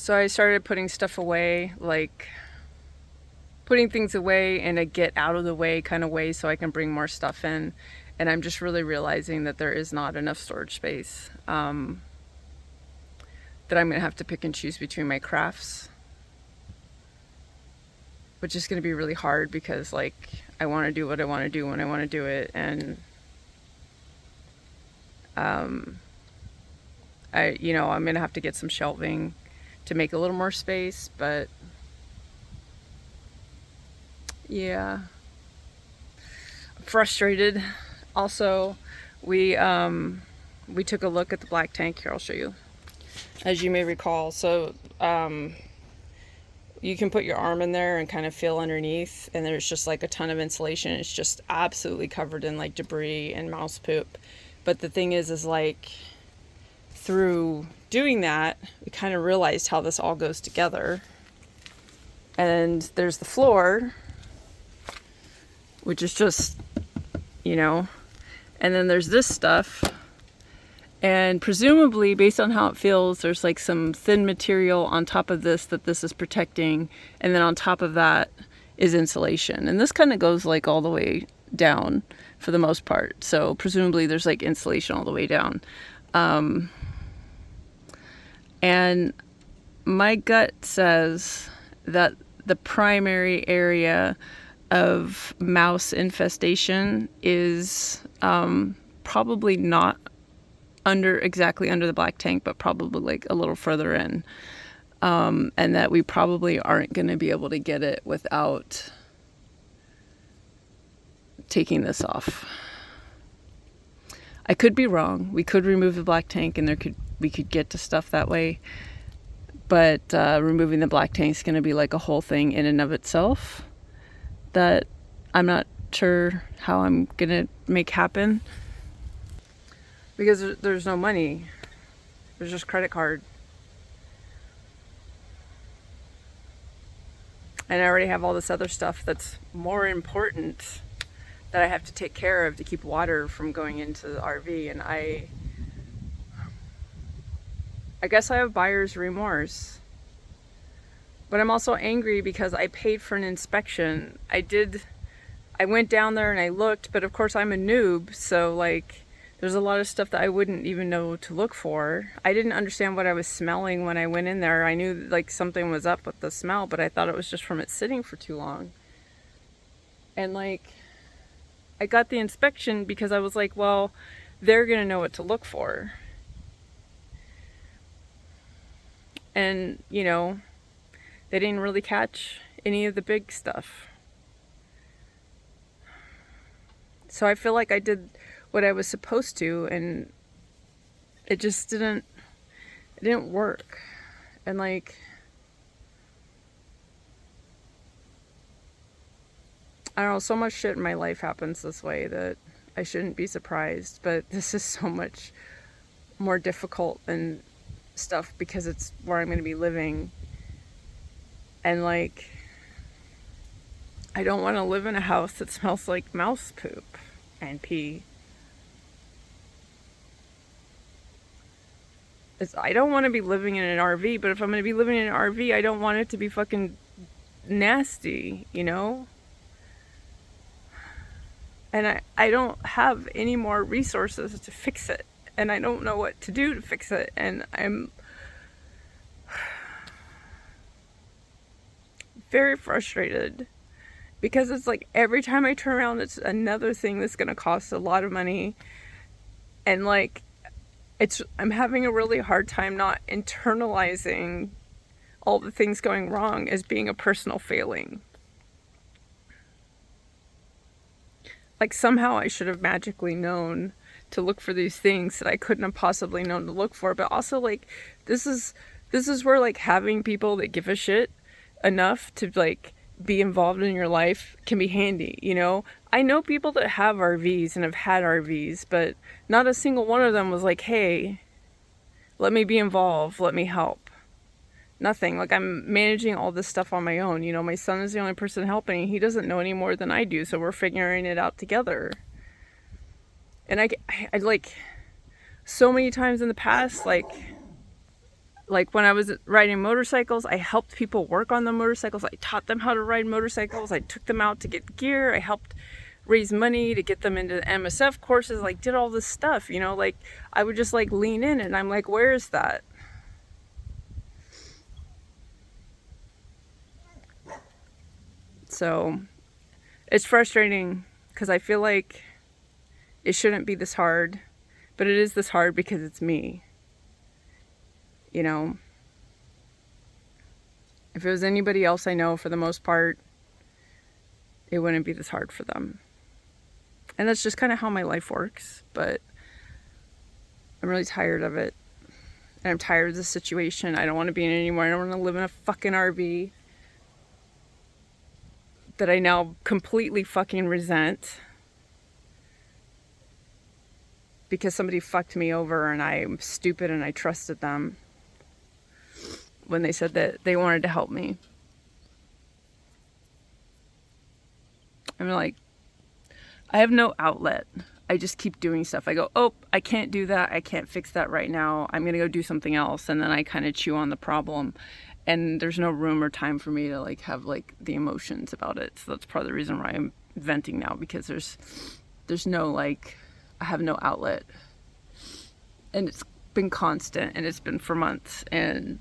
So I started putting stuff away, like putting things away in a get out of the way kind of way so I can bring more stuff in. And I'm just really realizing that there is not enough storage space, that I'm going to have to pick and choose between my crafts, which is going to be really hard because, like, I want to do what I want to do when I want to do it. And I'm going to have to get some shelving to make a little more space, but yeah, I'm frustrated. Also, we took a look at the black tank. Here, I'll show you. As you may recall, so you can put your arm in there and kind of feel underneath, and there's just like a ton of insulation. It's just absolutely covered in like debris and mouse poop. But the thing is like, through doing that, we kind of realized how this all goes together. And there's the floor, which is just, and then there's this stuff. And presumably, based on how it feels, there's like some thin material on top of this that this is protecting. And then on top of that is insulation. And this kind of goes like all the way down for the most part. So presumably there's like insulation all the way down. And my gut says that the primary area of mouse infestation is probably not exactly under the black tank, but probably like a little further in, and that we probably aren't going to be able to get it without taking this off. I could be wrong. We could remove the black tank and we could get to stuff that way, but removing the black tank is going to be like a whole thing in and of itself that I'm not sure how I'm going to make happen. Because there's no money. There's just credit card. And I already have all this other stuff that's more important that I have to take care of to keep water from going into the RV. And I guess I have buyer's remorse. But I'm also angry because I paid for an inspection. I went down there and I looked, but of course I'm a noob, so like, there's a lot of stuff that I wouldn't even know to look for. I didn't understand what I was smelling when I went in there. I knew like something was up with the smell, but I thought it was just from it sitting for too long. And like, I got the inspection because I was like, well, they're gonna know what to look for. And, they didn't really catch any of the big stuff. So I feel like I did what I was supposed to, and it just didn't work. And like, I don't know, so much shit in my life happens this way that I shouldn't be surprised, but this is so much more difficult and stuff because it's where I'm going to be living. And like, I don't want to live in a house that smells like mouse poop and pee. I don't want to be living in an RV, but if I'm going to be living in an RV, I don't want it to be fucking nasty, And I don't have any more resources to fix it. And I don't know what to do to fix it. And I'm very frustrated because it's like every time I turn around, it's another thing that's going to cost a lot of money. And like, I'm having a really hard time not internalizing all the things going wrong as being a personal failing. Like somehow I should have magically known to look for these things that I couldn't have possibly known to look for. But also like, this is where like having people that give a shit enough to like be involved in your life can be handy, I know people that have RVs and have had RVs, but not a single one of them was like, hey, let me be involved, let me help. Nothing. Like, I'm managing all this stuff on my own. My son is the only person helping. He doesn't know any more than I do, so we're figuring it out together. And I like, so many times in the past, like like when I was riding motorcycles, I helped people work on the motorcycles. I taught them how to ride motorcycles. I took them out to get gear. I helped raise money to get them into the MSF courses, like did all this stuff, you know, like I would just like lean in and I'm like, where is that? So it's frustrating because I feel like it shouldn't be this hard, but it is this hard because it's me. You know, if it was anybody else I know, for the most part, it wouldn't be this hard for them. And that's just kind of how my life works, but I'm really tired of it. And I'm tired of the situation. I don't want to be in it anymore. I don't want to live in a fucking RV that I now completely fucking resent because somebody fucked me over and I'm stupid and I trusted them when they said that they wanted to help me. I'm like, I have no outlet. I just keep doing stuff. I go, oh, I can't do that. I can't fix that right now. I'm going to go do something else. And then I kind of chew on the problem. And there's no room or time for me to like have like the emotions about it. So that's part of the reason why I'm venting now, because there's no like, I have no outlet. And it's been constant and it's been for months. And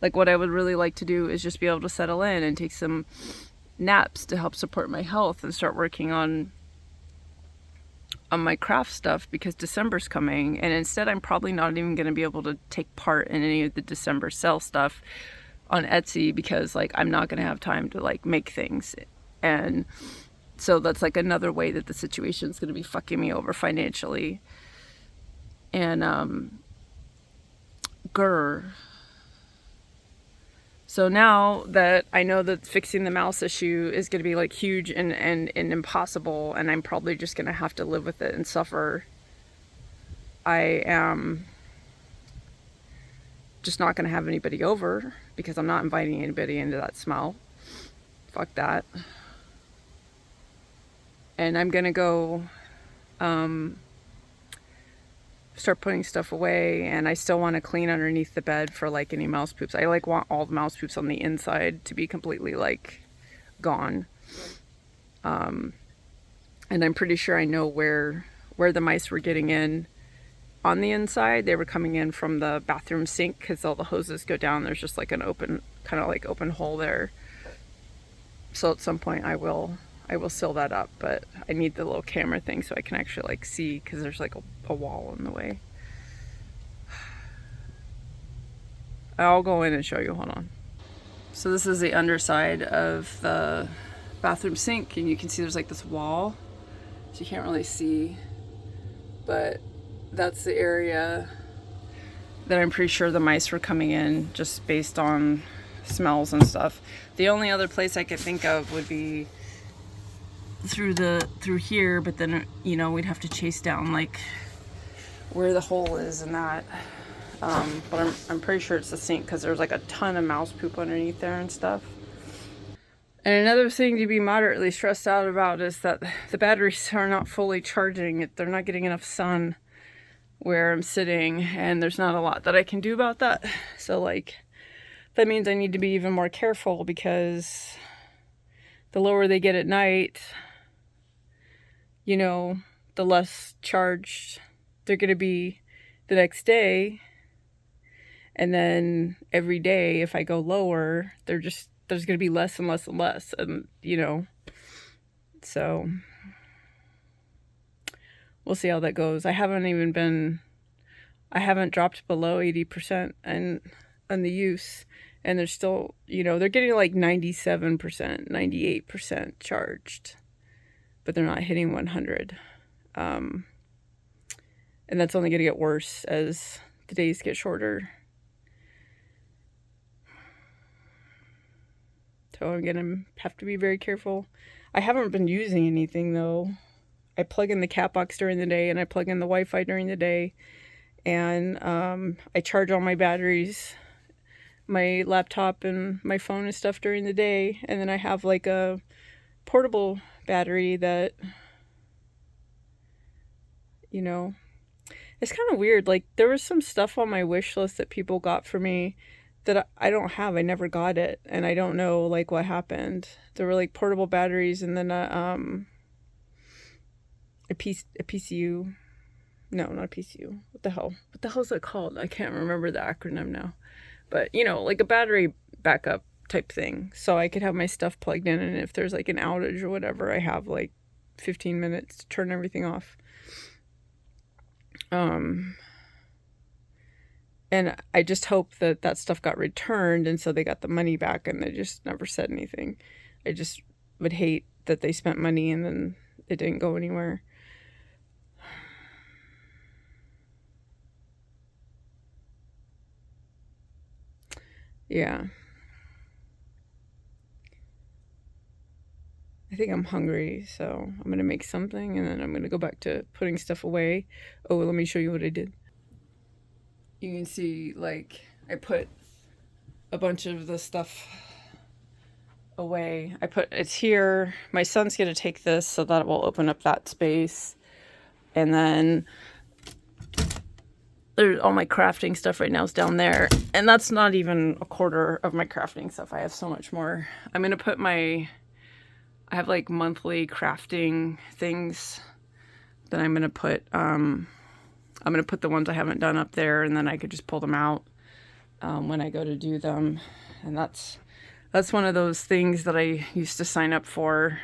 like what I would really like to do is just be able to settle in and take some naps to help support my health and start working on my craft stuff, because December's coming, and instead I'm probably not even going to be able to take part in any of the December sale stuff on Etsy because like I'm not going to have time to like make things. And so that's like another way that the situation's going to be fucking me over financially. And so now that I know that fixing the mouse issue is going to be like huge and impossible, and I'm probably just going to have to live with it and suffer, I am just not going to have anybody over because I'm not inviting anybody into that smell. Fuck that. And I'm going to go start putting stuff away, and I still want to clean underneath the bed for like any mouse poops. I like want all the mouse poops on the inside to be completely like gone. And I'm pretty sure I know where the mice were getting in on the inside. They were coming in from the bathroom sink because all the hoses go down. There's just like an open, kind of like open hole there. So at some point I will seal that up, but I need the little camera thing so I can actually like see, because there's like a wall in the way. I'll go in and show you, hold on. So this is the underside of the bathroom sink, and you can see there's like this wall, so you can't really see, but that's the area that I'm pretty sure the mice were coming in just based on smells and stuff. The only other place I could think of would be through here, but then, you know, we'd have to chase down like where the hole is and that. But I'm pretty sure it's the sink because there's like a ton of mouse poop underneath there and stuff. And another thing to be moderately stressed out about is that the batteries are not fully charging. They're not getting enough sun where I'm sitting, and there's not a lot that I can do about that. So like, that means I need to be even more careful, because the lower they get at night, you know, the less charged they're going to be the next day. And then every day, if I go lower, there's going to be less and less and less. And, you know, so we'll see how that goes. I haven't dropped below 80% on the use. And they're still, you know, they're getting like 97%, 98% charged, but they're not hitting 100. And that's only going to get worse as the days get shorter. So I'm going to have to be very careful. I haven't been using anything though. I plug in the cat box during the day, and I plug in the Wi-Fi during the day. And I charge all my batteries, my laptop and my phone and stuff during the day. And then I have like a portable battery that, you know, It's kind of weird. Like, there was some stuff on my wish list that people got for me that I don't have. I never got it, and I don't know like what happened. There were like portable batteries, and then a PCU. No, not a PCU. What the hell? What the hell is it called? I can't remember the acronym now. But you know, like a battery backup type thing, so I could have my stuff plugged in, and if there's like an outage or whatever, I have like 15 minutes to turn everything off. And I just hope that that stuff got returned, and so they got the money back, and they just never said anything. I just would hate that they spent money and then it didn't go anywhere. Yeah. I think I'm hungry, so I'm gonna make something, and then I'm gonna go back to putting stuff away. Oh, let me show you what I did. You can see, like, I put a bunch of the stuff away. It's here. My son's gonna take this, so that will open up that space. And then there's all my crafting stuff right now is down there. And that's not even a quarter of my crafting stuff. I have so much more. I'm gonna put I have like monthly crafting things that I'm gonna put the ones I haven't done up there, and then I could just pull them out when I go to do them. And that's one of those things that I used to sign up for.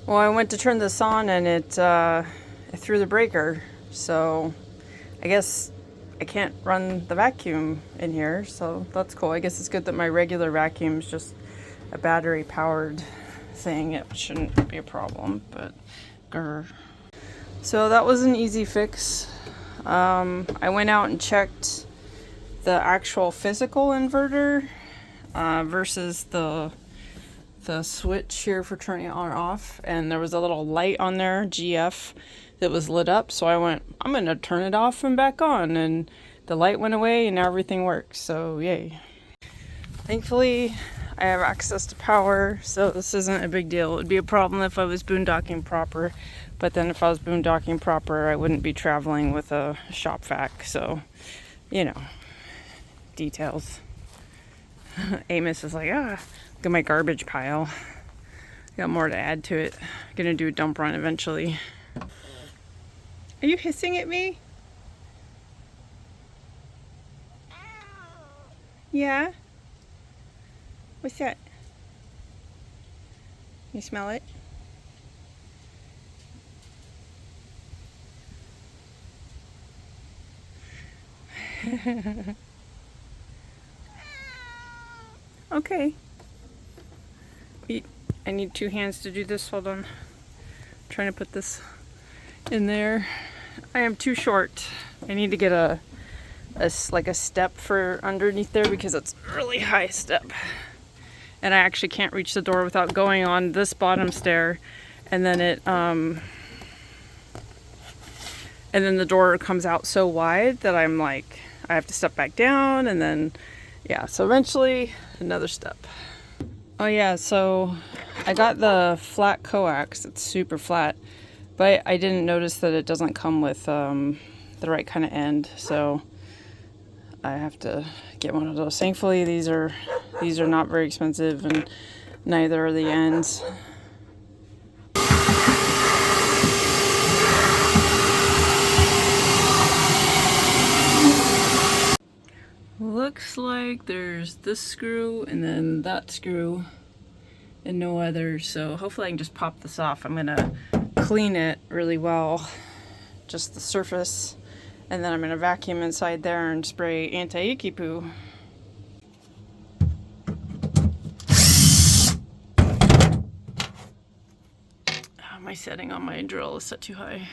Well, I went to turn this on, and it threw the breaker, so I guess I can't run the vacuum in here, so that's cool. I guess it's good that my regular vacuum is just a battery powered thing. It shouldn't be a problem, but grr. So that was an easy fix. I went out and checked the actual physical inverter versus the switch here for turning it on or off, and there was a little light on there, GF, that was lit up. So I went, I'm gonna turn it off and back on, and the light went away, and now everything works. So yay. Thankfully I have access to power, so this isn't a big deal. It would be a problem if I was boondocking proper, but then if I was boondocking proper, I wouldn't be traveling with a shop vac. So, you know, details. Amos is like, look at my garbage pile. Got more to add to it. Gonna do a dump run eventually. Are you hissing at me? Yeah? What's that? You smell it? Okay. I need 2 hands to do this. Hold on. I'm trying to put this in there. I am too short. I need to get a step for underneath there, because it's a really high step. And I actually can't reach the door without going on this bottom stair, and then and then the door comes out so wide that I'm like, I have to step back down, and then yeah, so eventually another step. Oh yeah, so I got the flat coax. It's super flat, but I didn't notice that it doesn't come with the right kind of end, so I have to get one of those. Thankfully these are not very expensive, and neither are the ends. Looks like there's this screw and then that screw and no other, so hopefully I can just pop this off. I'm gonna clean it really well, just the surface, and then I'm gonna vacuum inside there and spray anti-icky poo. My setting on my drill is set too high.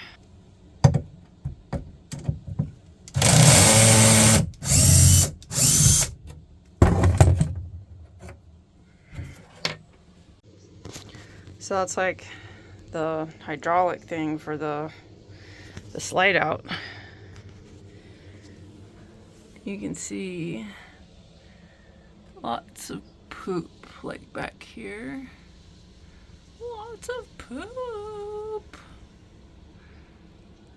So that's like the hydraulic thing for the slide out, you can see lots of poop like back here. Lots of poop.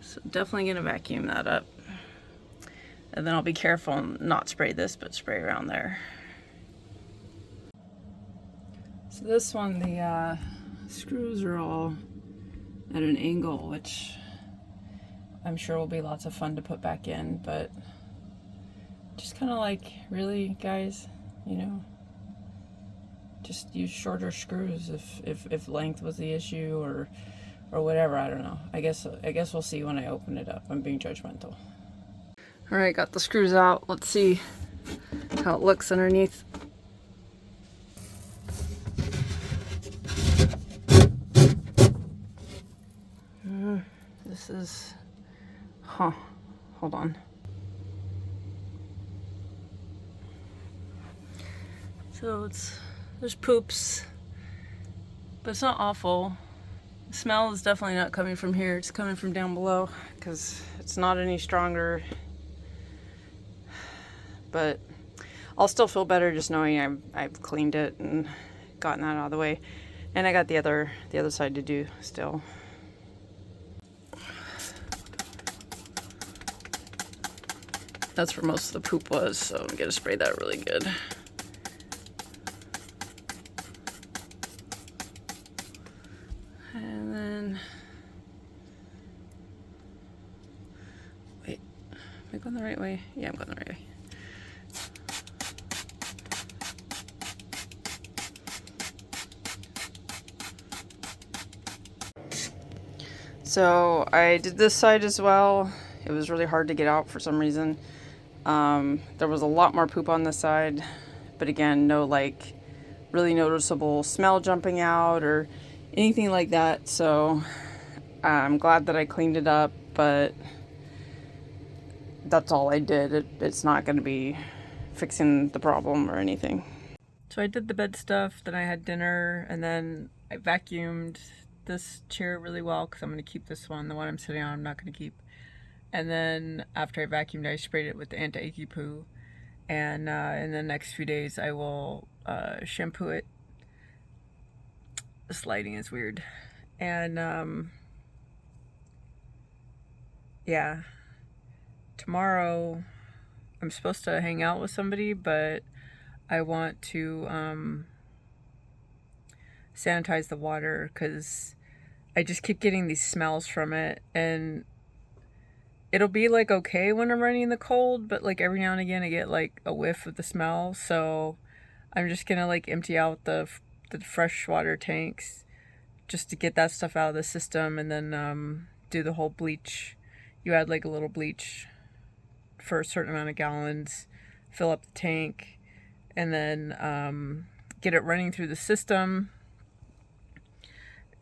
So definitely gonna vacuum that up. And then I'll be careful and not spray this, but spray around there. So this one, the screws are all at an angle, which I'm sure will be lots of fun to put back in, but just kind of like, really, guys, you know, just use shorter screws if length was the issue or whatever. I don't know. I guess we'll see when I open it up. I'm being judgmental. All right, got the screws out. Let's see how it looks underneath. This is, hold on. So there's poops, but it's not awful. The smell is definitely not coming from here. It's coming from down below because it's not any stronger. But I'll still feel better just knowing I've cleaned it and gotten that out of the way. And I got the other side to do still. That's where most of the poop was, so I'm gonna spray that really good. And then, wait, am I going the right way? Yeah, I'm going the right way. So I did this side as well. It was really hard to get out for some reason. There was a lot more poop on this side, but again, no like really noticeable smell jumping out or anything like that. So I'm glad that I cleaned it up, but that's all I did. It's not going to be fixing the problem or anything. So I did the bed stuff, then I had dinner, and then I vacuumed this chair really well because I'm going to keep this one. The one I'm sitting on I'm not going to keep. And then after I vacuumed, I sprayed it with the anti-icky poo. And in the next few days, I will shampoo it. This lighting is weird. And yeah, tomorrow I'm supposed to hang out with somebody, but I want to sanitize the water because I just keep getting these smells from it. And it'll be like okay when I'm running in the cold, but like every now and again I get like a whiff of the smell. So I'm just gonna like empty out the freshwater tanks just to get that stuff out of the system, and then do the whole bleach. You add like a little bleach for a certain amount of gallons, fill up the tank, and then get it running through the system.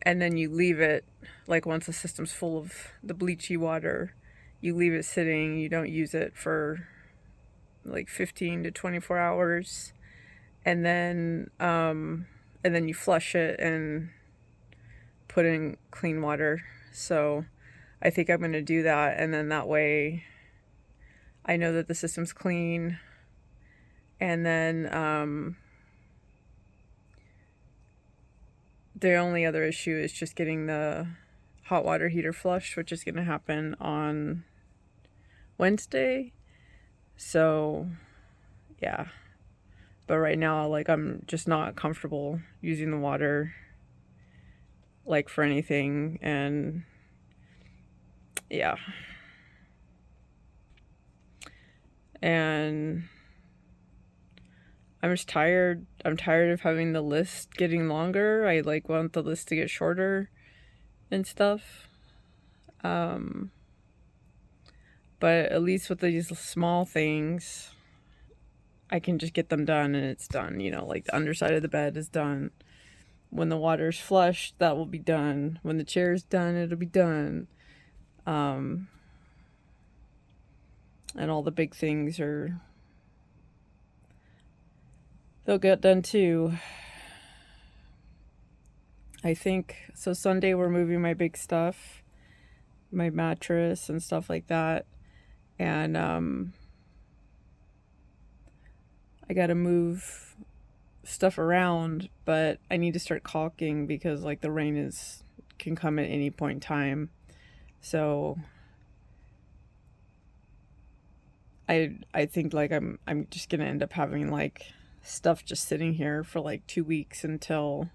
And then you leave it, like once the system's full of the bleachy water, you leave it sitting. You don't use it for like 15 to 24 hours. And then you flush it and put in clean water. So I think I'm going to do that. And then that way I know that the system's clean. And then the only other issue is just getting the hot water heater flushed, which is going to happen on Wednesday. So yeah, but right now, like, I'm just not comfortable using the water like for anything. And yeah, and I'm just tired. I'm tired of having the list getting longer. I like want the list to get shorter and stuff. But at least with these small things, I can just get them done and it's done. You know, like the underside of the bed is done. When the water's flushed, that will be done. When the chair's done, it'll be done. And all the big things they'll get done too. I think so. Sunday we're moving my big stuff, my mattress and stuff like that, and I got to move stuff around, but I need to start caulking because like the rain is can come at any point in time. So I think like I'm just gonna end up having like stuff just sitting here for like 2 weeks until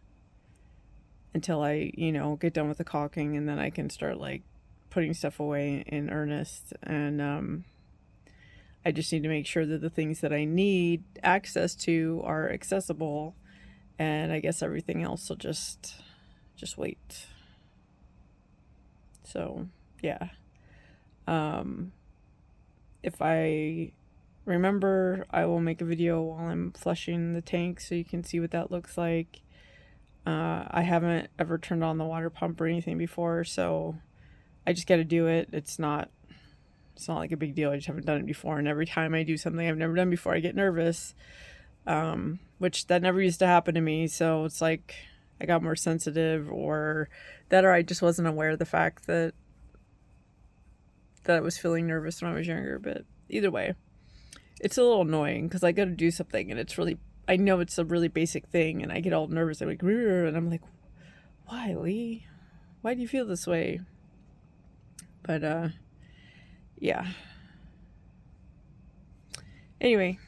I, get done with the caulking, and then I can start like putting stuff away in earnest. And I just need to make sure that the things that I need access to are accessible, and I guess everything else will just wait. So, yeah. Um if I remember, I will make a video while I'm flushing the tank so you can see what that looks like. I haven't ever turned on the water pump or anything before, so I just got to do it. It's not like a big deal. I just haven't done it before, and every time I do something I've never done before, I get nervous, which that never used to happen to me. So it's like I got more sensitive, or I just wasn't aware of the fact that I was feeling nervous when I was younger. But either way, it's a little annoying because I got to do something, and I know it's a really basic thing, and I get all nervous. I'm like, and I'm like, why, Lee? Why do you feel this way? But yeah. Anyway,